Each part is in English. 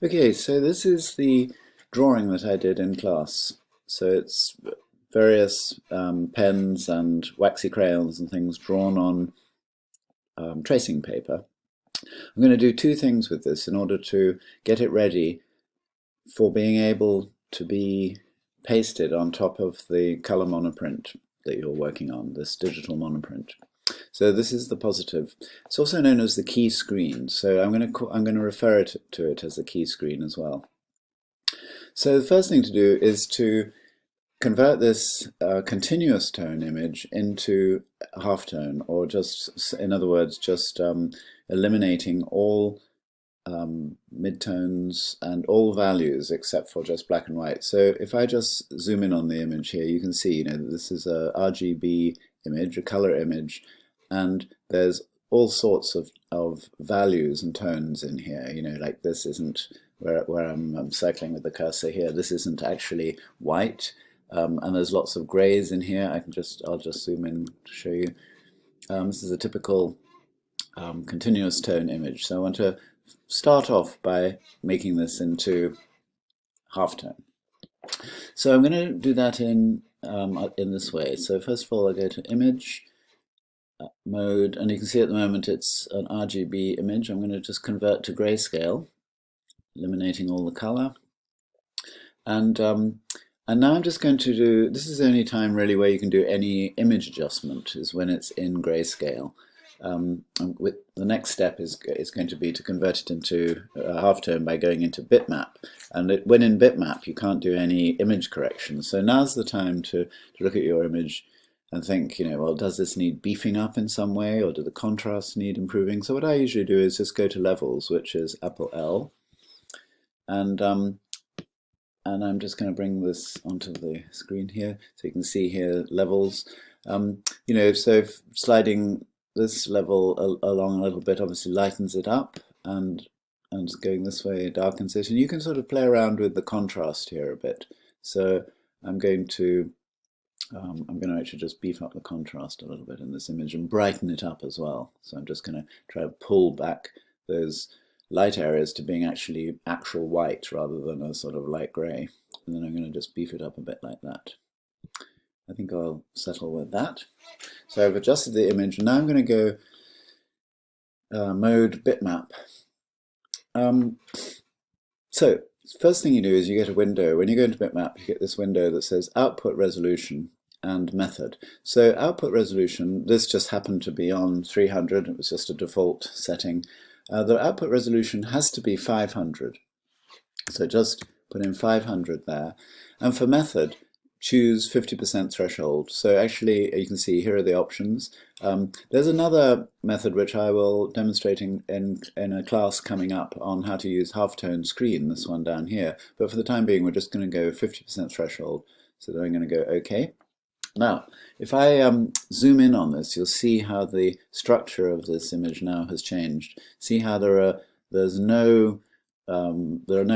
Okay, so this is the drawing that I did in class. So it's various pens and waxy crayons and things drawn on tracing paper. I'm going to do two things with this in order to get it ready for being able to be pasted on top of the color monoprint that you're working on, this digital monoprint. So this is the positive. It's also known as the key screen. So I'm going to refer to it as the key screen as well. So the first thing to do is to convert this continuous tone image into halftone, or just, in other words, just eliminating all midtones and all values except for just black and white. So if I just zoom in on the image here, you can see, that this is a RGB image, a color image, and there's all sorts of values and tones in here. Like this isn't where I'm cycling with the cursor here. This isn't actually white, and there's lots of grays in here. I'll just zoom in to show you. This is a typical continuous tone image. So I want to start off by making this into halftone. So I'm going to do that in this way. So first of all, I go to Image, Mode, and you can see at the moment it's an RGB image. I'm going to just convert to grayscale, eliminating all the color. And now I'm just going to do, this is the only time really where you can do any image adjustment, is when it's in grayscale. The next step is going to be to convert it into halftone by going into bitmap. And when in bitmap, you can't do any image correction. So now's the time to look at your image and think, well, does this need beefing up in some way, or do the contrasts need improving? So what I usually do is just go to Levels, which is Apple L, and I'm just going to bring this onto the screen here, so you can see here levels. So sliding this level along a little bit obviously lightens it up, and going this way darkens it. And you can sort of play around with the contrast here a bit. So I'm going to actually just beef up the contrast a little bit in this image and brighten it up as well. So I'm just going to try to pull back those light areas to being actual white rather than a sort of light grey. And then I'm going to just beef it up a bit like that. I think I'll settle with that. So I've adjusted the image, and now I'm going to go Mode Bitmap. So first thing you do is you get a window. When you go into Bitmap, you get this window that says Output Resolution and Method. So output resolution, this just happened to be on 300. It was just a default setting. The output resolution has to be 500. So just put in 500 there. And for method, choose 50% threshold. So actually, you can see here are the options. There's another method which I will demonstrate in a class coming up on how to use halftone screen, this one down here. But for the time being, we're just going to go 50% threshold. So then I'm going to go OK. Now, if I zoom in on this, you'll see how the structure of this image now has changed. See how there are no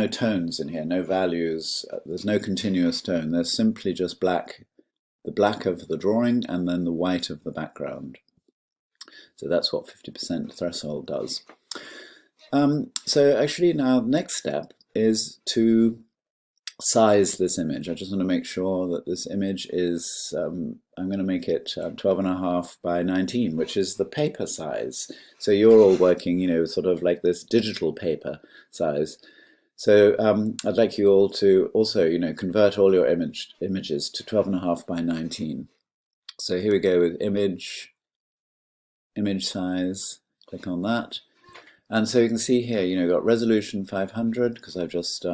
tones in here, no values. There's no continuous tone. There's simply just black, the black of the drawing, and then the white of the background. So that's what 50% threshold does. So actually now, next step is to size this image. I just want to make sure that this image is, I'm going to make it 12.5 by 19, which is the paper size. So you're all working, sort of like this digital paper size. So I'd like you all to also, convert all your images to 12.5 by 19. So here we go with image size, click on that. And so you can see here, got resolution 500, because I've just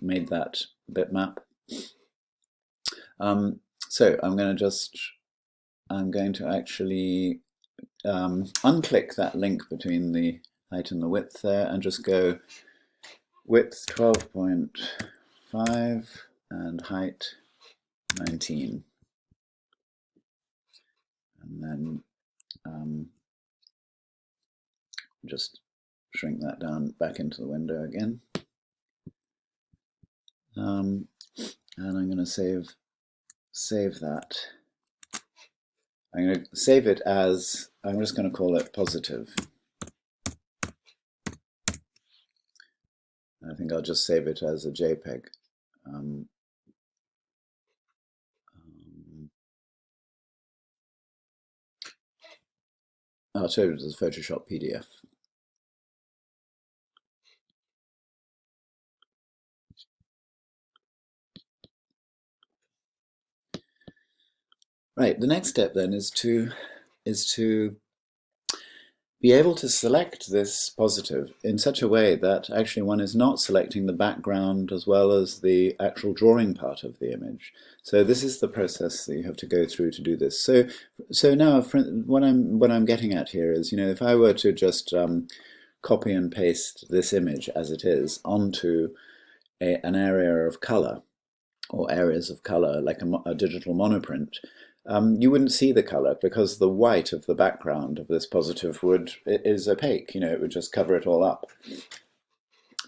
made that bitmap. So I'm going to actually unclick that link between the height and the width there, and just go width 12.5 and height 19. And then just shrink that down back into the window again. And I'm going to save that. I'm going to save it as, I'm just going to call it positive. I think I'll just save it as a JPEG. I'll show it as a Photoshop PDF. Right, the next step then is to be able to select this positive in such a way that actually one is not selecting the background as well as the actual drawing part of the image. So this is the process that you have to go through to do this. So now what I'm getting at here is, if I were to just copy and paste this image as it is onto an area of color, or areas of color, like a digital monoprint, you wouldn't see the color because the white of the background of this positive is opaque. It would just cover it all up.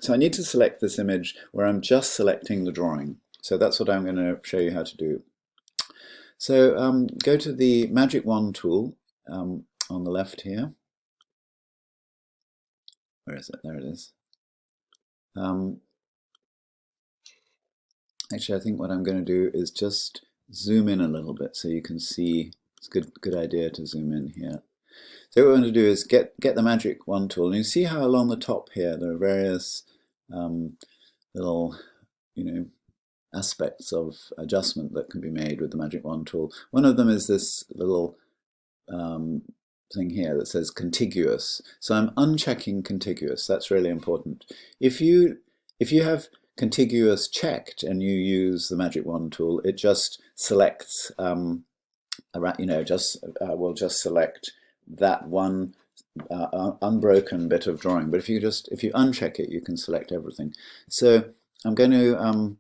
So I need to select this image where I'm just selecting the drawing. So that's what I'm going to show you how to do. So go to the Magic Wand tool on the left here. Where is it? There it is. Actually, I think what I'm going to do is just zoom in a little bit so you can see. It's a good idea to zoom in here. So what we're going to do is get the Magic Wand tool, and you see how along the top here there are various little, aspects of adjustment that can be made with the Magic Wand tool. One of them is this little thing here that says contiguous. So I'm unchecking contiguous. That's really important. If you have contiguous checked and you use the Magic Wand tool, it just selects will just select that one unbroken bit of drawing. But if you uncheck it, you can select everything. So I'm going to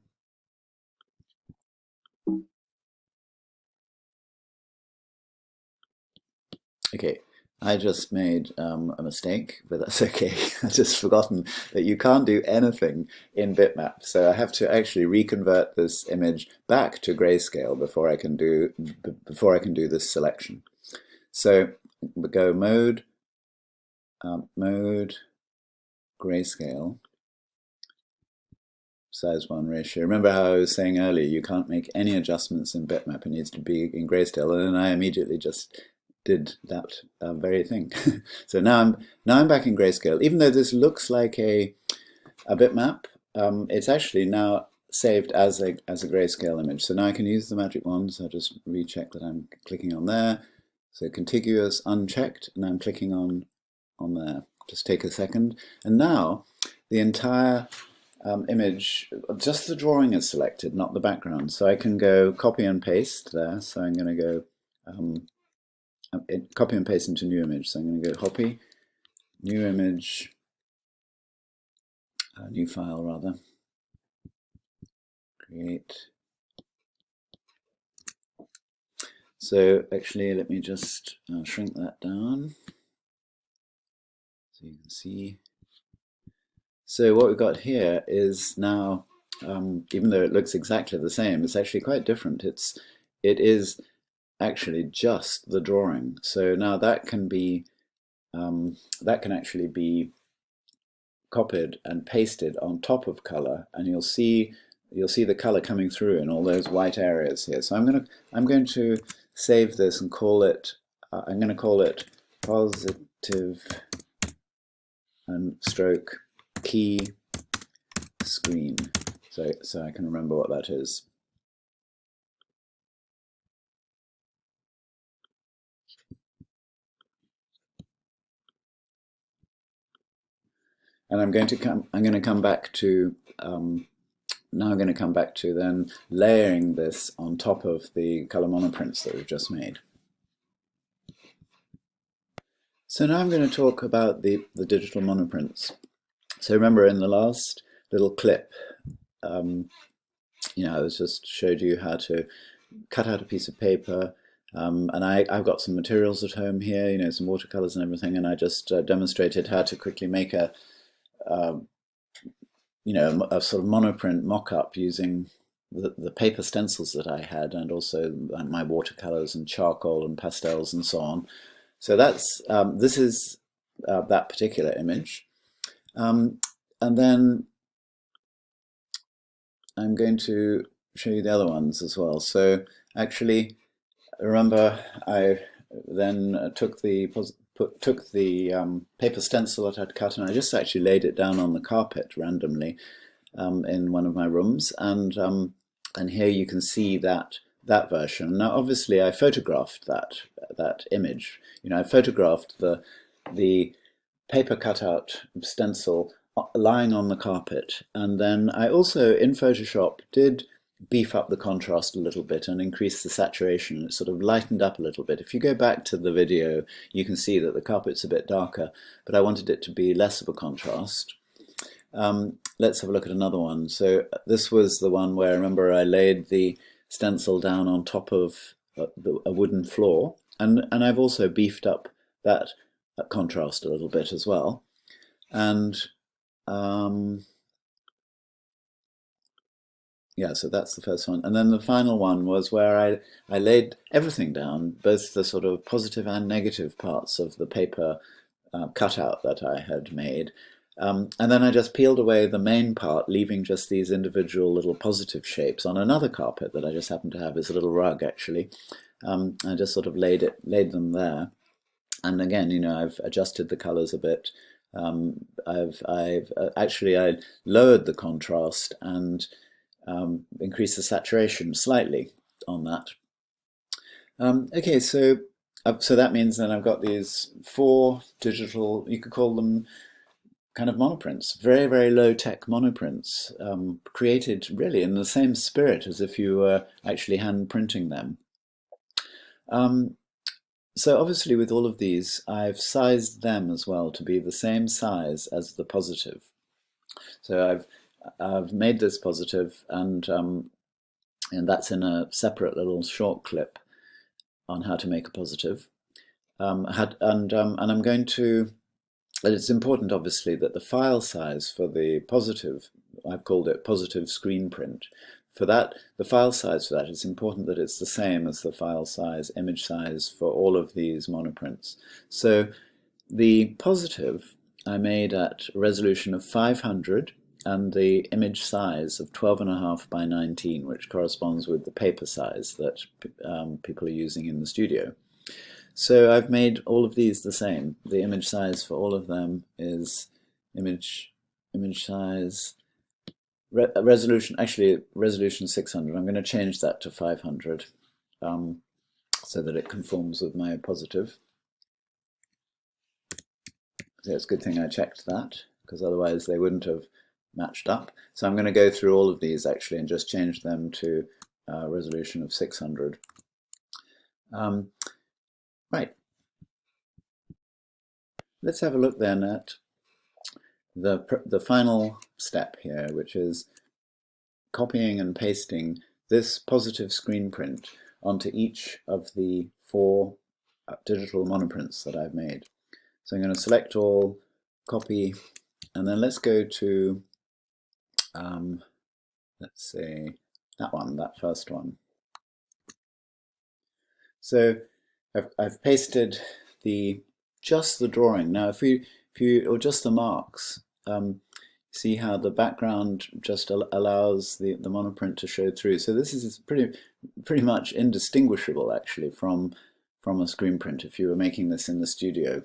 okay, I just made a mistake, but that's okay. I just forgotten that you can't do anything in bitmap, so I have to actually reconvert this image back to grayscale before I can do this selection. So we go mode grayscale, size 1 ratio. Remember how I was saying earlier, you can't make any adjustments in bitmap. It needs to be in grayscale, and then I immediately just did that very thing. So now I'm back in grayscale. Even though this looks like a bitmap, it's actually now saved as a grayscale image. So now I can use the Magic Wand. So I'll just recheck that I'm clicking on there. So contiguous unchecked, and I'm clicking on there. Just take a second, and now the entire image, just the drawing is selected, not the background. So I can go copy and paste there. So I'm going to go copy and paste into new image. So I'm going to go copy, new image, new file rather, create. So actually, let me just shrink that down so you can see. So what we've got here is now, even though it looks exactly the same, it's actually quite different. It is actually just the drawing. So now that can actually be copied and pasted on top of color, and you'll see the color coming through in all those white areas here. So I'm going to save this and call it. I'm going to call it positive and stroke key screen. So I can remember what that is. And I'm going to come back to now I'm going to come back to then layering this on top of the color monoprints that we've just made. So now I'm going to talk about the digital monoprints. So remember in the last little clip, I was just showed you how to cut out a piece of paper, and I've got some materials at home here, some watercolors and everything, and I just demonstrated how to quickly make a sort of monoprint mock-up using the paper stencils that I had, and also my watercolors and charcoal and pastels and so on. So that's this is that particular image, and then I'm going to show you the other ones as well. So actually, remember I then took the paper stencil that I'd cut and I just actually laid it down on the carpet randomly in one of my rooms, and here you can see that version. Now, obviously, I photographed that image. You know, I photographed the paper cutout stencil lying on the carpet, and then I also in Photoshop did beef up the contrast a little bit and increase the saturation. It sort of lightened up a little bit. If you go back to the video, you can see that the carpet's a bit darker, but I wanted it to be less of a contrast. Let's have a look at another one. So this was the one where, remember, I laid the stencil down on top of a wooden floor, and I've also beefed up that contrast a little bit as well. And yeah, so that's the first one. And then the final one was where I laid everything down, both the sort of positive and negative parts of the paper cutout that I had made. And then I just peeled away the main part, leaving just these individual little positive shapes on another carpet that I just happened to have. It's a little rug, actually. I just sort of laid them there. And again, you know, I've adjusted the colors a bit. I've actually I lowered the contrast and increased the saturation slightly on that. Okay, so that means then I've got these 4 digital, you could call them kind of monoprints, very, very low-tech monoprints, created really in the same spirit as if you were actually hand printing them. So obviously with all of these, I've sized them as well to be the same size as the positive. So I've made this positive, and that's in a separate little short clip on how to make a positive. And I'm going to. And it's important, obviously, that the file size for the positive, I've called it positive screen print. For that, the file size for that, it's important that it's the same as the file size, image size for all of these monoprints. So the positive I made at a resolution of 500 and the image size of 12.5 by 19, which corresponds with the paper size that people are using in the studio. So I've made all of these the same. The image size for all of them is image size, resolution 600. I'm going to change that to 500 so that it conforms with my positive. So it's a good thing I checked that, because otherwise they wouldn't have matched up. So I'm going to go through all of these actually and just change them to resolution of 600. Right. Let's have a look then at the final step here, which is copying and pasting this positive screen print onto each of the 4 digital monoprints that I've made. So I'm going to select all, copy, and then let's go to, let's say, that first one. So I've pasted just the drawing. Now, if you or just the marks, see how the background just allows the monoprint to show through. So this is pretty much indistinguishable actually from a screen print if you were making this in the studio.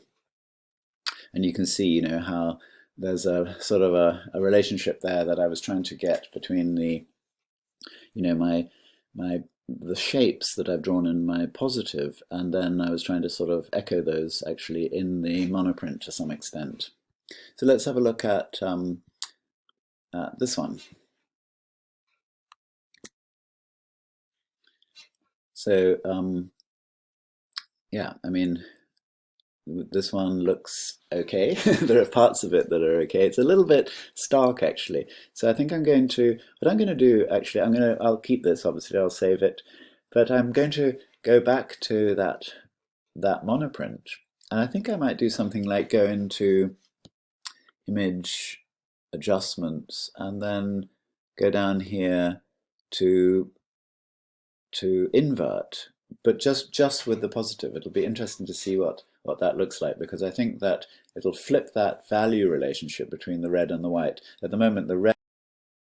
And you can see, you know, how there's a sort of a relationship there that I was trying to get between the, you know, the shapes that I've drawn in my positive, and then I was trying to sort of echo those actually in the monoprint to some extent. So let's have a look at this one. So yeah, I mean, this one looks okay. There are parts of it that are okay. It's a little bit stark actually. So I think what I'm going to do actually, I'll keep this, obviously I'll save it, but I'm going to go back to that monoprint. And I think I might do something like go into image adjustments and then go down here to invert, but just with the positive. It'll be interesting to see what that looks like, because I think that it'll flip that value relationship between the red and the white. At the moment, the red